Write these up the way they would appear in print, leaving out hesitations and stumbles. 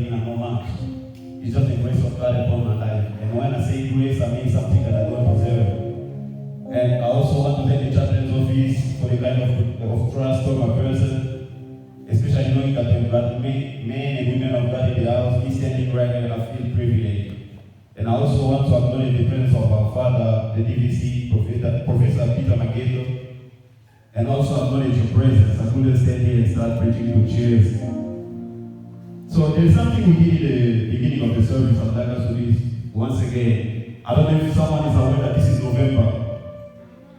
mean I'm not much. It's just the grace of God upon my life. And when I say grace, I mean something that I don't deserve. And I also want to thank the chaplain's office for the kind of trust of my person, especially knowing that we've got men and women of God in the house, me standing right here, and I feel privileged. And I also want to acknowledge the presence of our father, the DVC, Professor Peter Mageto, and also acknowledge your presence. I couldn't stand here and start preaching to cheers. So there's something we did in the beginning of the service. I'd like us to do this once again. I don't know if someone is aware that this is November.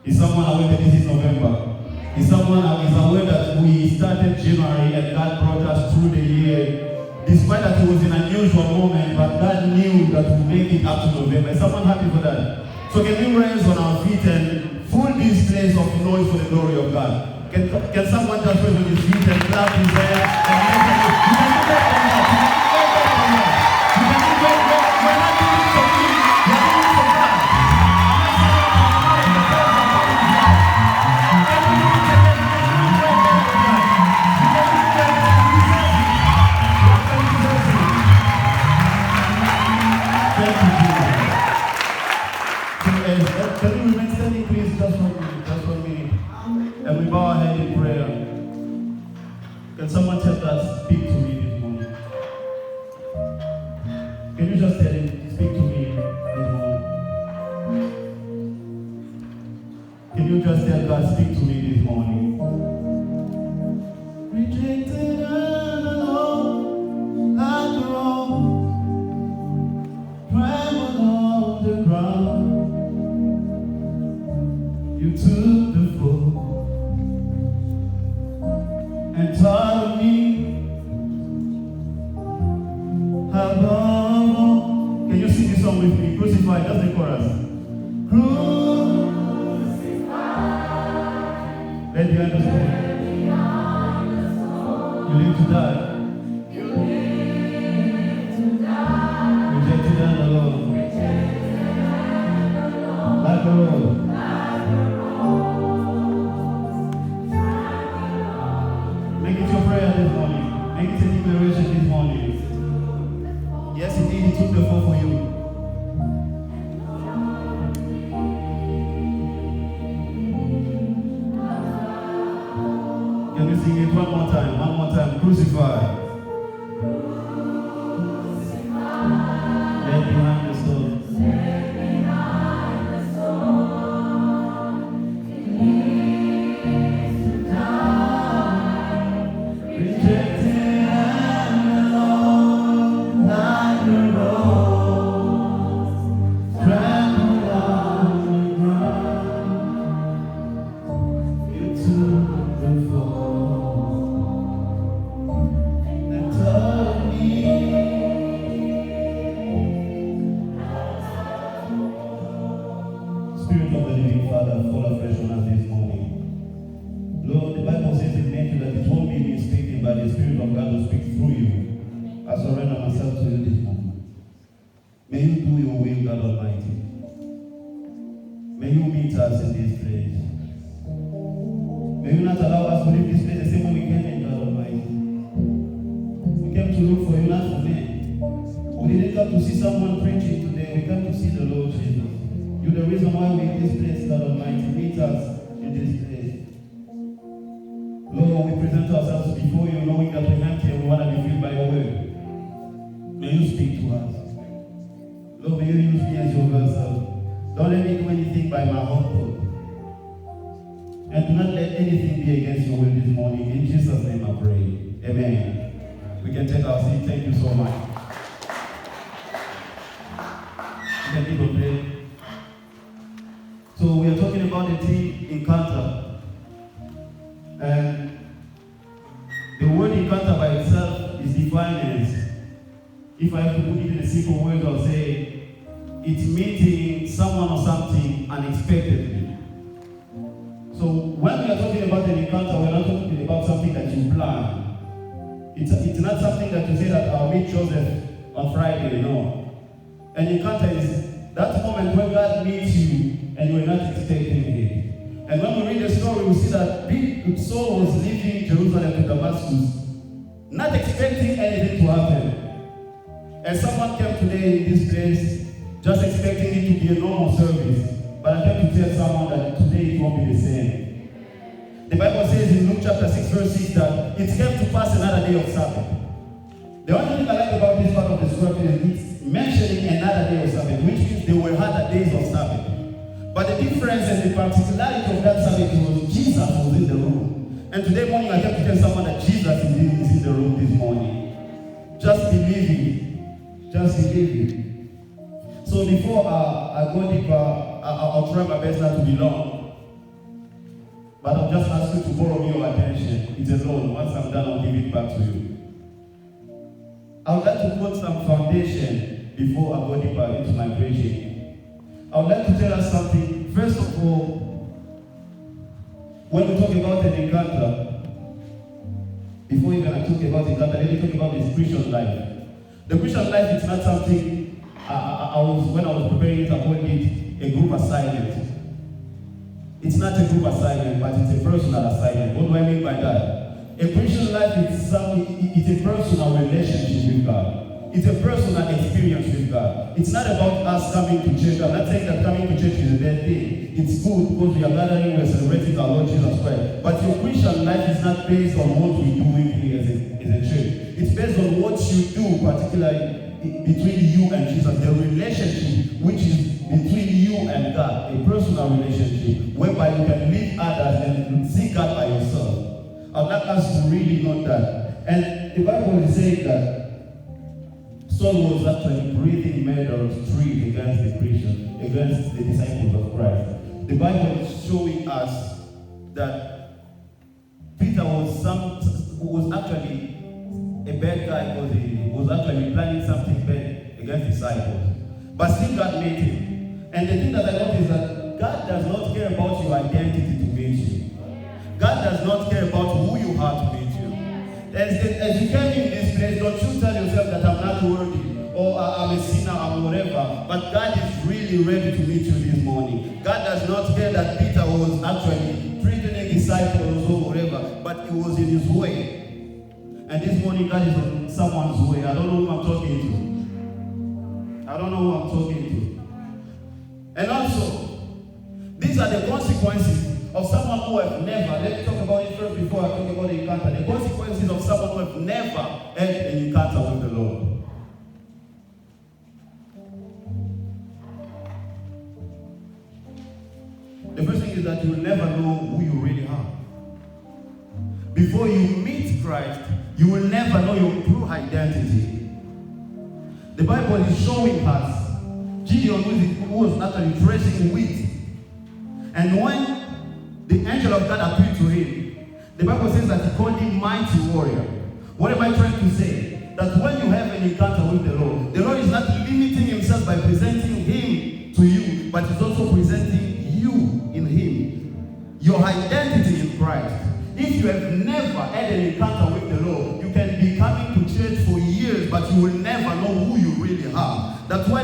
Is someone aware that this is November? Is someone aware that we started January and God brought us through the year? Despite that it was an unusual moment, but God knew that we make it up to November. Is someone happy for that? So can we raise on our feet and full displays of noise for the glory of God? Can someone just raise on his feet and clap his hands and make it? You can do that. You can do that. We're not doing it for me. We're doing it for God. Can you remain standing, please, just for a minute? And we bow our head in prayer. Can someone tell us, speak to me this morning? Can you just tell him, speak to me this morning? Can you just tell God, speak to me this morning? Rejected and alone, like a rose, trembled on the ground. You took the fall and taught me how long. Can you sing this song with me? Crucified, that's the chorus. Crucified, let the understand. You live to die. Rejected and alone. Like a rose. Make it your prayer this morning. Make it a declaration this morning. Yes, indeed, he took the fall for you. Can we sing it one more time? One more time. Crucified. Led behind the stone. Spirit of the living Father, fall afresh on us this morning. Lord, the Bible says in Matthew that it won't be me speaking, but the Spirit of God will speak through you. I surrender myself to you this morning. May you do your will, God Almighty. May you meet us in this place. May you not allow us to leave this place the same way we came in, God Almighty. We came to look for you, not for men. We didn't come to see someone preaching today. We came to see the Lord Jesus. You're the reason why we're in this place, God Almighty. Meet us in this place. Lord, we present ourselves before you, knowing that we're empty and we want to be filled by your word. May you speak to us. Lord, may you use me as your vessel. Don't let me do anything by my own thought. And do not let anything be against your will this morning. In Jesus' name I pray. Amen. We can take our seat. Thank you so much. You can keep on praying. So we are talking about the theme encounter. And the word encounter by itself is defined as, if I have to put it in a simple word, I'll say it's meeting someone or something unexpectedly. So when we are talking about an encounter, we're not talking about something that you plan. It's not something that you say that I'll meet Joseph on Friday, no. An encounter is that moment when God meets you and you are not expecting it. And when we read the story, we see that Saul was leaving Jerusalem to Damascus, not expecting anything to happen. And someone came today in this place just expecting it to be a normal service. But I came to tell someone that today it won't be the same. The Bible says in Luke chapter 6 verse 6 that it came to pass another day of Sabbath. The only thing I like about this part of the scripture is it's mentioning another day of Sabbath, which means there were other days of Sabbath. But the difference and the particularity of that Sabbath was Jesus was in the room. And today morning I came to tell someone that Jesus is in the room this morning. Just believe it. Just believe it. So before I go deeper, I'll try my best not to be long. But I'll just ask you to borrow your attention. It's a loan. Once I'm done, I'll give it back to you. I would like to put some foundation before I go deeper into my preaching. I would like to tell us something. First of all, when we talk about an encounter, before even I talk about encounter, let me talk about the Christian life. The Christian life is not something, when I was preparing it, I called it a group assignment. It's not a group assignment, but it's a personal assignment. What do I mean by that? A Christian life is it's a personal relationship with God. It's a personal experience with God. It's not about us coming to church. I'm not saying that coming to church is a bad thing. It's good because we are gathering, we're celebrating our Lord Jesus Christ. But your Christian life is not based on what we do weekly as a church. It's based on what you do, particularly between you and Jesus. The relationship which is between you and God. A personal relationship whereby you can leave others and see God by yourself. I would like us to really note that. And the Bible is saying that Saul was actually breathing murderous treat against the Christians, against the disciples of Christ. The Bible is showing us that Peter was actually a bad guy because he was actually planning something bad against disciples. But still God made him. And the thing that I noticed is that God does not care about your identity to meet you. God does not care about who you are to meet you. As you came in this place, don't you tell yourself that I'm not worthy or I'm a sinner or whatever. But God is really ready to meet you this morning. God does not care that Peter was actually threatening disciples or whatever, but he was in his way. And this morning God is on someone's way. I don't know who I'm talking to. I don't know who I'm talking to. And also, these are the consequences of someone who have never, let me talk about it first before I talk about the encounter. The consequences of someone who have never had an encounter with the Lord. The first thing is that you will never know who you really are. Before you meet Christ, you will never know your true identity. The Bible is showing us Gideon who was actually threshing wheat. And when the angel of God appeared to him, the Bible says that he called him mighty warrior. What am I trying to say? That when you have an encounter with the Lord is not limiting himself by presenting him to you, but he's also presenting you in him. Your identity in Christ. If you have never had an encounter with the Lord, you can be coming to church for years, but you will never know who you really are. That's why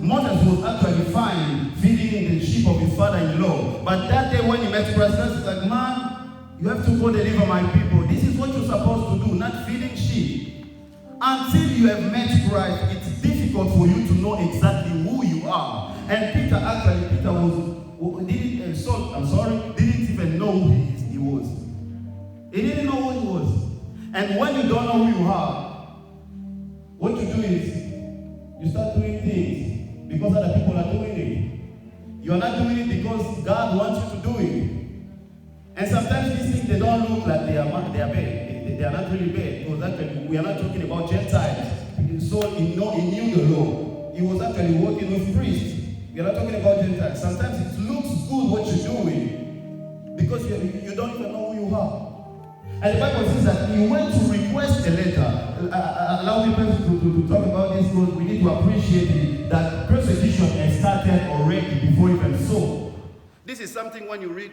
Moses was actually fine feeding the sheep of his father-in-law. But that day when he met Christ, he's like, man, you have to go deliver my people. This is what you're supposed to do, not feeding sheep. Until you have met Christ, it's difficult for you to know exactly who you are. And Peter didn't even know who he was. He didn't know who he was. And when you don't know who you are, what you do is you start doing things because other people are doing it. You are not doing it because God wants you to do it. And sometimes these things, they don't look like they are bad. They are not really bad. Because actually, we are not talking about Gentiles. So he knew the law. He was actually working with priests. We are not talking about Gentiles. Sometimes it looks good what you're doing because you don't even know who you are. And the Bible says that he went to request a letter. Allow me to talk about this because we need to appreciate it, that persecution has started already before even so. This is something when you read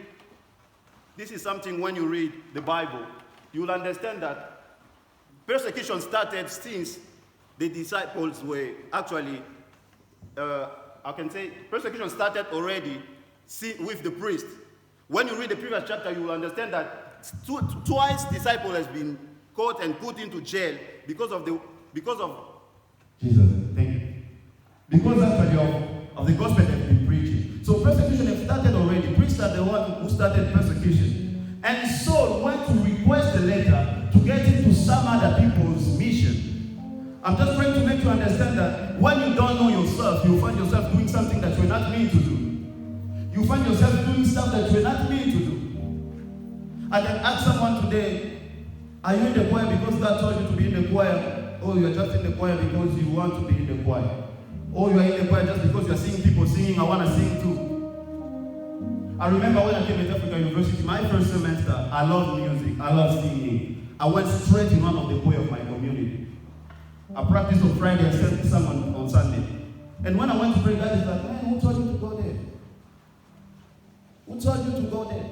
the Bible, you will understand that persecution started since the disciples were actually, I can say, persecution started already with the priest. When you read the previous chapter, you will understand that twice disciple has been caught and put into jail because of Jesus. Because actually of the gospel they've been preaching. So persecution has started already. Priests are the one who started persecution. And Saul went to request a letter to get into some other people's mission. I'm just trying to make you understand that when you don't know yourself, you find yourself doing something that you're not meant to do. You find yourself doing stuff that you're not meant to do. I can ask someone today, are you in the choir because God told you to be in the choir? Or you're just in the choir because you want to be in the choir? Or you're in the choir just because you're seeing people singing, I want to sing too. I remember when I came to Africa University, my first semester, I loved music, I loved singing. I went straight in one of the choir of my community. I practiced on Friday and sang someone on Sunday. And when I went to pray, God is like, man, who told you to go there? Who told you to go there?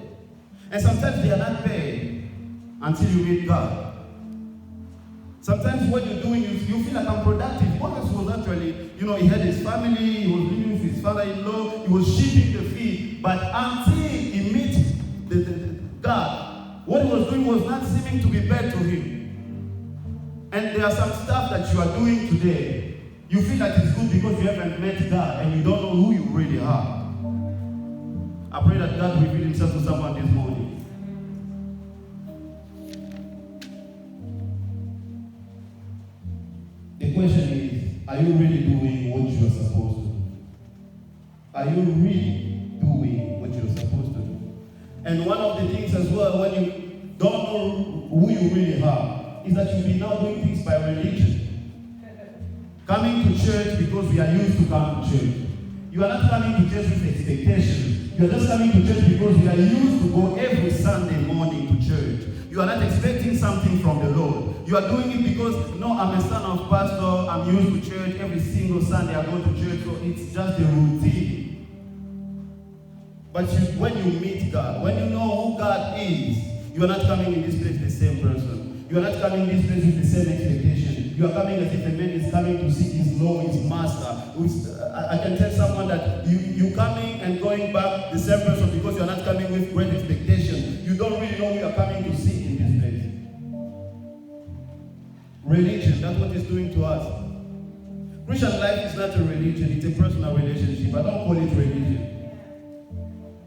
And sometimes they are not paid until you meet God. Sometimes what you're doing, you feel like I'm productive. Moses was actually, he had his family, he was living with his father-in-law, he was sheeping the field. But until he met the God, what he was doing was not seeming to be bad to him. And there are some stuff that you are doing today. You feel like it's good because you haven't met God and you don't know who you really are. I pray that God reveal himself to someone this morning. The question is, are you really doing what you're supposed to do? Are you really doing what you're supposed to do? And one of the things as well, when you don't know who you really are, is that you'll be now doing things by religion. Coming to church because we are used to come to church. You are not coming to church with expectations. You are just coming to church because we are used to go every Sunday morning to church. You are not expecting something from the Lord. You are doing it because, I'm a son of pastor, I'm used to church, every single Sunday I go to church, so it's just a routine. But when you meet God, when you know who God is, you are not coming in this place the same person. You are not coming in this place with the same expectation. You are coming as if a man is coming to seek his Lord, his master. I can tell someone that you coming and going back the same person because you are not coming with great expectation. You don't really know who you are coming to seek in this place. Religion, that's what it's doing to us. Christian life is not a religion, it's a personal relationship. I don't call it religion.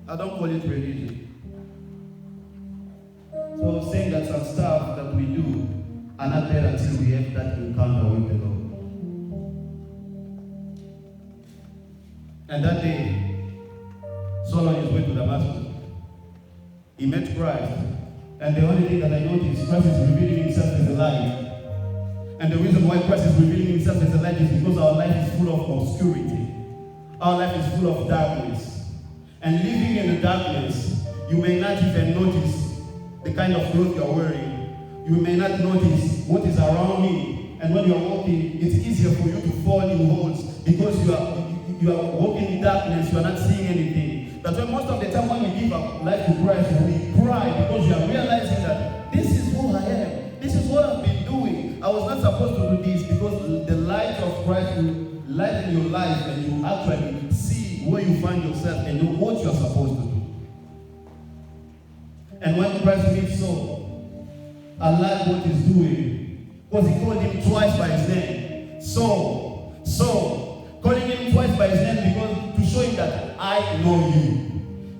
I don't call it religion. So I'm saying that some stuff that we do are not there until we have that encounter with the Lord. And that day, Saul on his way to Damascus, he met Christ. And the only thing that I noticed, Christ is revealing himself as a light. And the reason why Christ is revealing himself as a light is because our life is full of obscurity. Our life is full of darkness. And living in the darkness, you may not even notice the kind of clothes you're wearing. You may not notice what is around you. And when you're walking, it's easier for you to fall in holes because you are walking in darkness, you are not seeing anything. That's why most of the time when we give our life to Christ, we cry because we are realizing that this is who I am. This is what I've been doing. I was not supposed to do this because the light of Christ will lighten your life and you actually see where you find yourself and know what you're supposed to do. And when Christ meets Saul, I like what he's doing because he called him twice by his name. Saul, Saul, calling him twice by his name because to show him that I know you.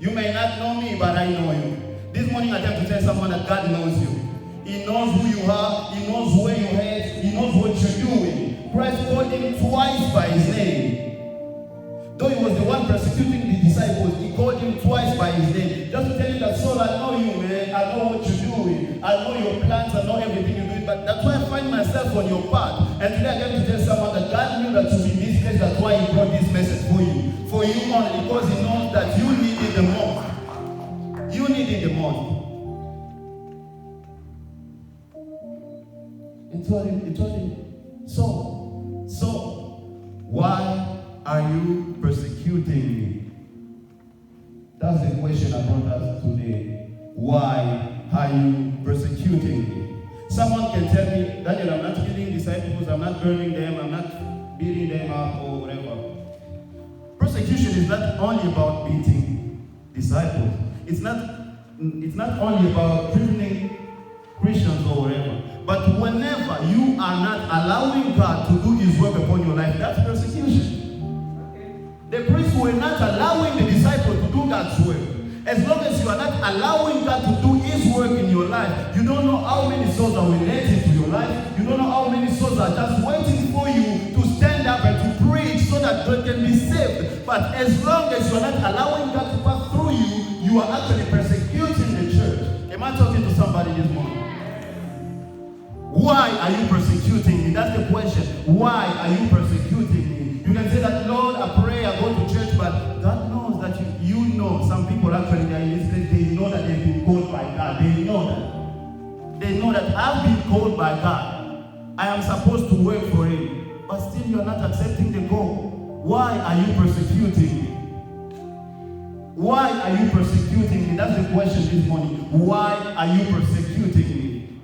You may not know me, but I know you. This morning I came to tell someone that God knows you. He knows who you are. He knows where you're headed. He knows what you're doing. Christ called him twice by his name. Though he was the one persecuting the disciples, he called him twice by his name. Just to tell you that, Saul, I know you, man. I know what you're doing. I know your plans. I know everything you're doing. But that's why I find myself on your path. And today I came to tell someone that God knew that you'll be in this place. That's why he brought this message for you. For you only, because he knows that you need it the most. You need it the most. He told him, so, why are you persecuting me? That's the question I brought us today. Why are you persecuting me? Someone can tell me, Daniel, I'm not killing disciples, I'm not burning them, I'm not beating them up or whatever. Persecution is not only about beating disciples. It's not only about crippling Christians or whatever. But whenever you are not allowing God to do his work upon your life, that's persecution. The priests were not allowing the disciples to do God's work. As long as you are not allowing God to do His work in your life, you don't know how many souls are related to your life. You don't know how many souls are just waiting for you to stand up and to preach so that they can be saved. But as long as you are not allowing God to pass through you, you are actually persecuting the church. Am I talking to somebody this morning? Why are you persecuting me? That's the question. Why are you persecuting me? You can say that, Lord, I pray, I go to church, but God knows that you know. Some people actually, they are in this place, they know that they've been called by God. They know that. They know that I've been called by God. I am supposed to work for Him. But still you are not accepting the call. Why are you persecuting me? Why are you persecuting me? That's the question this morning. Why are you persecuting me?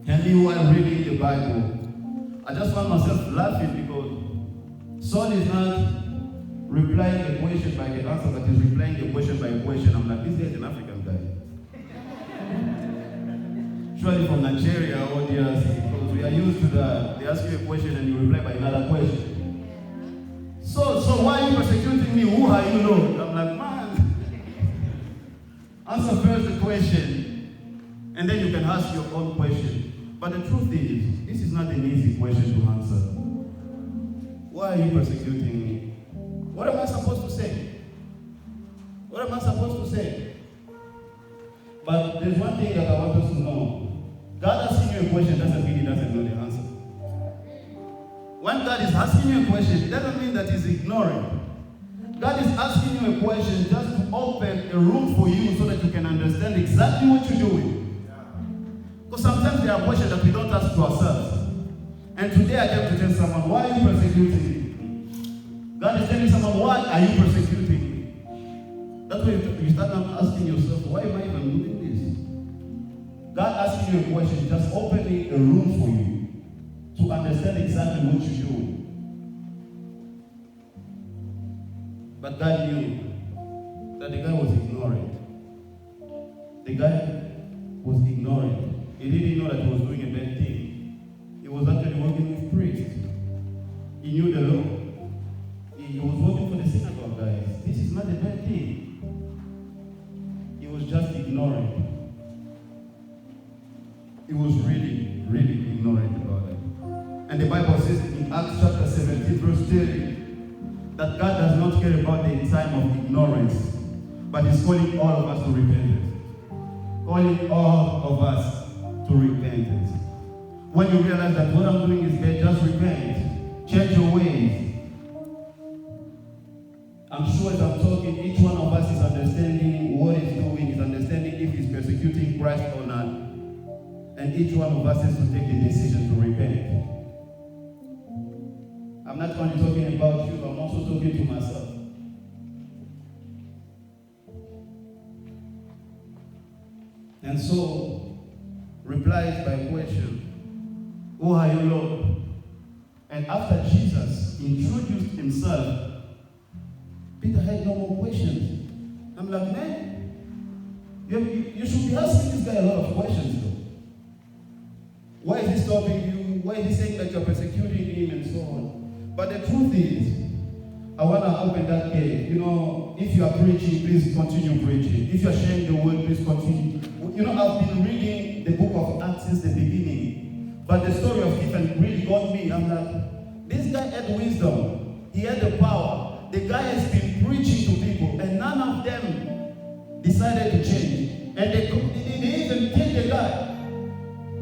And me while reading the Bible, I just found myself laughing because Saul is not replying the question by the answer, but he's replying the question by a question. I'm like, this guy is an African guy. Surely from Nigeria or DRC, because we are used to that. They ask you a question and you reply by another question. So why are you persecuting me? Who are you, Lord? I'm like, man. Answer first the question, and then you can ask your own question. But the truth is, this is not an easy question to answer. Why are you persecuting me? What am I supposed to say? What am I supposed to say? But there's one thing that I want us to know. God asking you a question doesn't mean He doesn't know the answer. When God is asking you a question, it doesn't mean that He's ignoring. God is asking you a question just to open a room for you so that you can understand exactly what you're doing. Because sometimes there are questions that we don't ask to ourselves. And today I came to tell someone, why are you persecuting me? God is telling someone, why are you persecuting me? That's why you start asking yourself, why am I even doing this? God asking you a question, just opening a room for you to understand exactly what you're doing. But God knew that the guy was ignoring. The guy was ignoring. He didn't know that he was doing a bad thing. He was actually working with priests. He knew the law. He was working for the synagogue guys. This is not a bad thing. He was just ignoring. He was really, really ignorant about it. And the Bible says in Acts chapter 17, verse 30, that God does not care about the time of ignorance, but He's calling all of us to repentance. Calling all of us to repentance. When you realize that what I'm doing is bad, just repent. Change your ways. I'm sure as I'm talking, each one of us is understanding what He's doing, is understanding if He's persecuting Christ or not. And each one of us has to take the decision to repent. I'm not only talking about you, I'm also talking to myself. And so, replies by question, who are you, Lord? And after Jesus introduced Himself, Peter had no more questions. I'm like, man, you should be asking this guy a lot of questions, though. Why is he stopping you? Why is he saying that you're persecuting him and so on? But the truth is, I want to open that gate. You know, if you are preaching, please continue preaching. If you're sharing the word, please continue. You know, I've been reading the book of Acts since the beginning. But the story of Stephen really got me. I'm like, this guy had wisdom. He had the power. The guy has been preaching to people, and none of them decided to change. And they even killed the guy.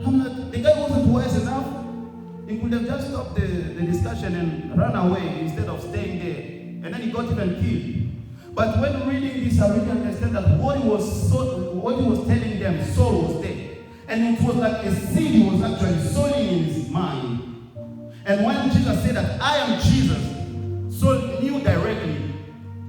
I'm like, the guy wasn't wise enough. He could have just stopped the discussion and run away instead of staying there. And then he got even killed. But when reading this, I really understand that what he was telling them, Saul was dead. And it was like a seed he was actually sowing in his mind. And when Jesus said that, I am Jesus, Saul knew directly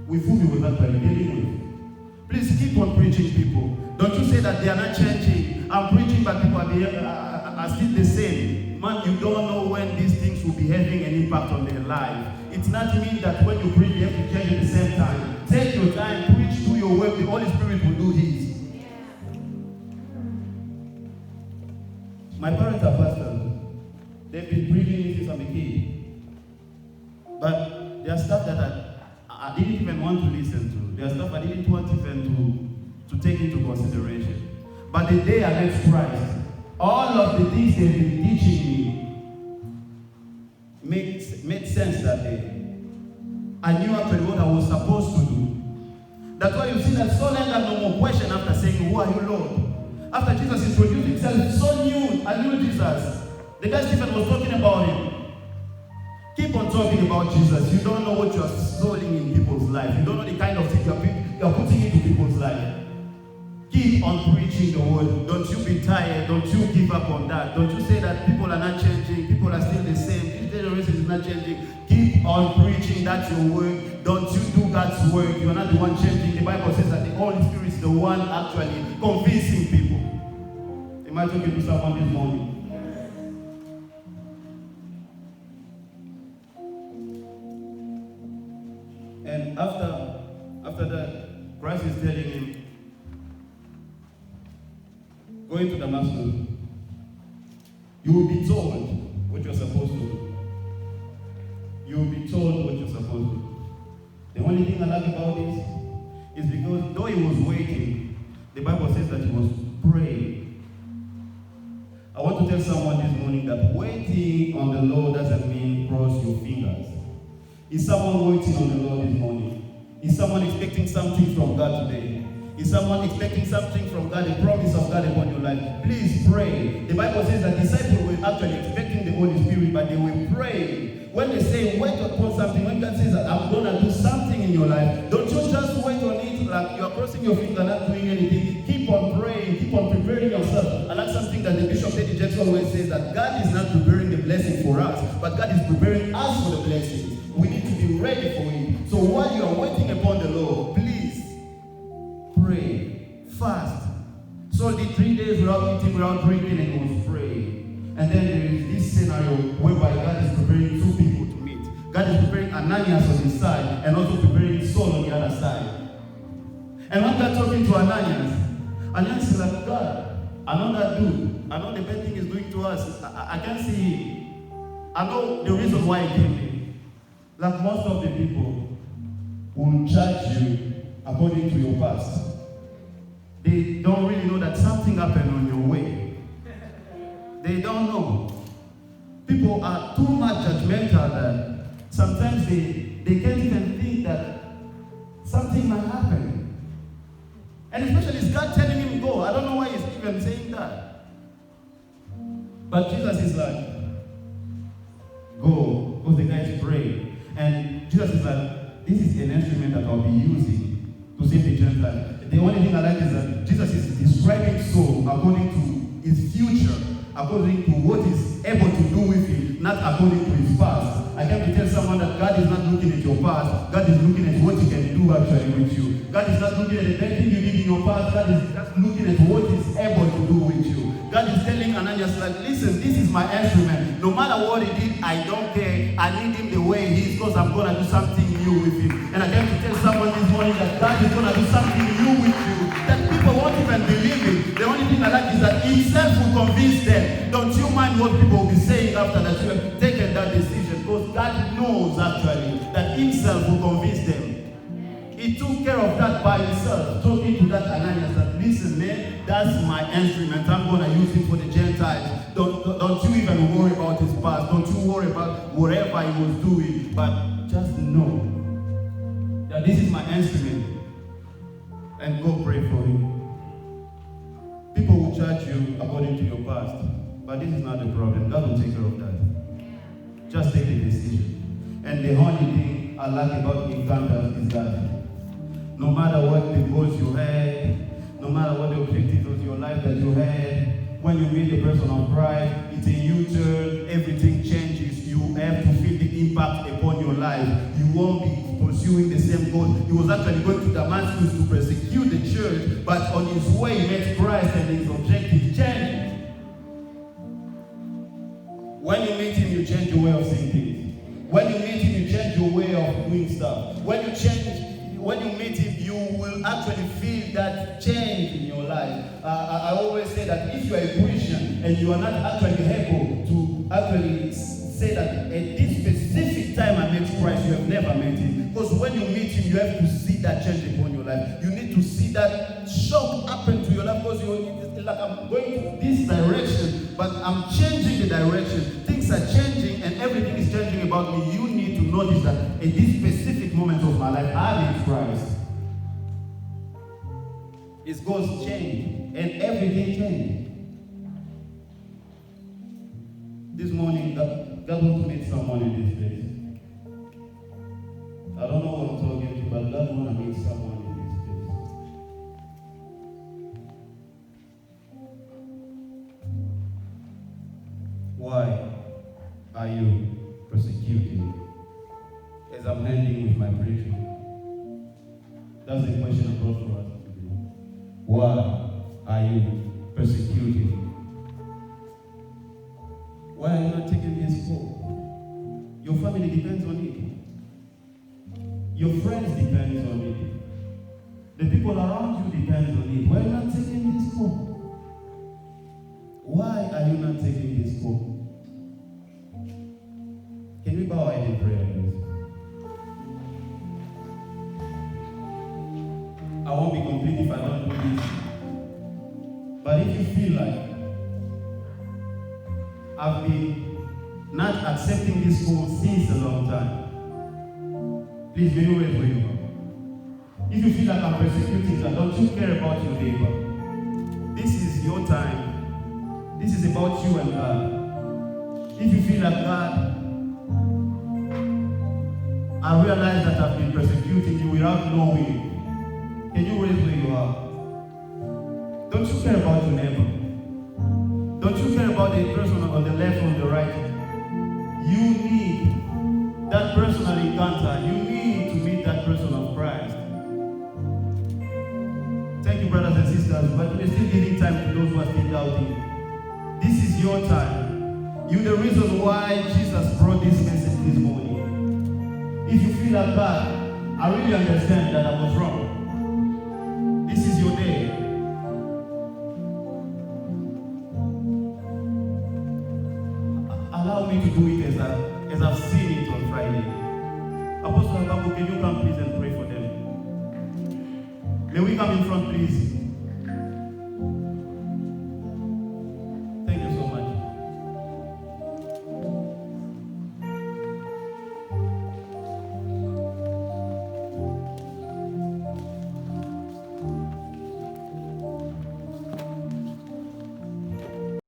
with whom he was actually dealing with. Please keep on preaching, people. Don't you say that they are not changing. I'm preaching, but people are still the same. Man, you don't know when these things will be having an impact on their life. It's not mean that when you preach, you have to change at the same time. Take your time, preach, do your work. The Holy Spirit will do His. My parents are pastors. They've been preaching since I'm a kid. But there are stuff that I didn't even want to listen to. There's stuff I didn't want even to take into consideration. But the day I met Christ, all of the things they've been teaching me made sense that day. I knew actually what I was supposed to do. That's why you see that Saul had no more question after saying, "Who are you, Lord?" After Jesus introduced himself, Saul knew, I knew Jesus. The guy Stephen was talking about him. Keep on talking about Jesus. You don't know what you are sowing in people's life. You don't know the kind of thing you are putting into people's life. Keep on preaching the word. Don't you be tired. Don't you give up on that. Don't you say that people are not changing. People are still the same. This generation is not changing. Keep on preaching. That's your word. Don't you do God's work. You're not the one changing. The Bible says that the Holy Spirit is the one actually convincing people. Am I talking to someone this morning? And after that, Christ is telling him, going to Damascus, you will be told what you're supposed to do. You will be told what you're supposed to do. The only thing I like about this is because though he was waiting, the Bible says that he was praying. I want to tell someone this morning that waiting on the Lord doesn't mean cross your fingers. Is someone waiting on the Lord this morning? Is someone expecting something from God today? Is someone expecting something from God, a promise of God upon your life? Please pray. The Bible says that disciples were actually expecting the Holy Spirit, but they were praying. When they say wait upon something, when God says that I'm going to do something in your life, don't you just wait on it like you're crossing your fingers and not doing anything. Keep on praying. Keep on preparing yourself. And that's something that the Bishop Eddie Jackson always says, that God is not preparing the blessing for us, but God is preparing us for the blessing. We need to be ready for it. So while you are waiting upon the Lord, please pray, fast. So the 3 days without eating, without drinking, and he was praying. And then there is this scenario whereby God is preparing two people to meet. God is preparing Ananias on his side and also preparing Saul on the other side. And when God talking to Ananias is like, God, I know that dude. I know the bad thing he's doing to us. I can't see him. I know the reason why he came here. Like most of the people will judge you according to your past. They don't really know that something happened on your way. They don't know. People are too much judgmental that sometimes they can't even think that something might happen. And especially it's God telling him go. I don't know why he's even saying that. But Jesus is like, go, because the guy is praying. And Jesus is like, this is an instrument that I'll be using to save the Gentiles. The only thing I like is that Jesus is describing Saul according to his future, according to what he's able to do with him, not according to his past. I came to tell someone that God is not looking at your past. God is looking at what he can do actually with you. God is not looking at the bad thing you did in your past. God is just looking at what he's able to do with you. God is telling Ananias, like, listen, this is my instrument. No matter what he did, I don't care. I need him the way he is, because I'm going to do something new with him. And I came to tell someone this morning that God is going to do something new with you, that people won't even believe it. The only thing I like is that himself will convince them. Don't you mind what people will be saying after that you have taken that decision, because God knows actually that himself will convince them. He took care of that by himself, talking to that Ananias that, listen, man, that's my instrument. I'm going to use it for the Gentiles. Don't you even worry about his past. Don't you worry about whatever he was doing. But just know that this is my instrument. And go pray for him. People will judge you according to your past. But this is not the problem. God will take care of that. Just take the decision. And the only thing I like about encounters is that no matter what the goals you had, no matter what the objectives of your life that you had, when you meet a person of Christ, it's a U-turn, everything changes. You have to feel the impact upon your life. You won't be pursuing the same goal. He was actually going to Damascus to persecute the church, but on his way he met Christ and his objective changed. When you meet him, you change your way of seeing things. When you meet him, you change your way of doing stuff. When you meet him, you will actually feel that change in your life. I always say that if you are a Christian and you are not actually able to actually say that at this specific time I met Christ, you have never met him. Because when you meet him, you have to see that change upon your life. You need to see that shock happen to your life, because it's like, I'm going to this direction, but I'm changing the direction. Things are changing and everything is changing about me. You need to notice that at this specific moment of my life, I need Christ. It's God's change and everything changed. This morning, God wants to meet someone in this place. I don't know what I'm talking to, but God wants to meet someone in this place. Why are you persecuting me as I'm ending with my preaching? That's the question I brought for us today. Why are you persecuting me? Why are you not taking this call? Your family depends on it. Your friends depend on it. The people around you depend on it. Why are you not taking this call? Why are you not taking this call? Can we bow our head in prayer, please? I won't be complete if I don't do this. But if you feel like I've been not accepting this call since a long time, please, may you wait where you are. If you feel like I'm persecuting that, don't you care about your neighbor? This is your time. This is about you and God. If you feel like, God, I realize that I've been persecuting you without knowing, can you wait where you are? Don't you care about your neighbor? Don't you care about the person on the left or the right? You need that personal encounter. You need to meet that person of Christ. Thank you, brothers and sisters, but we're still giving time to those who are still doubting. This is your time. You're the reason why Jesus brought this message this morning. If you feel like God, I really understand that I was wrong. This is your day. Allow me to do it as I've seen it on Friday. Apostle Agapo, can you come please and pray for them? May we come in front, please?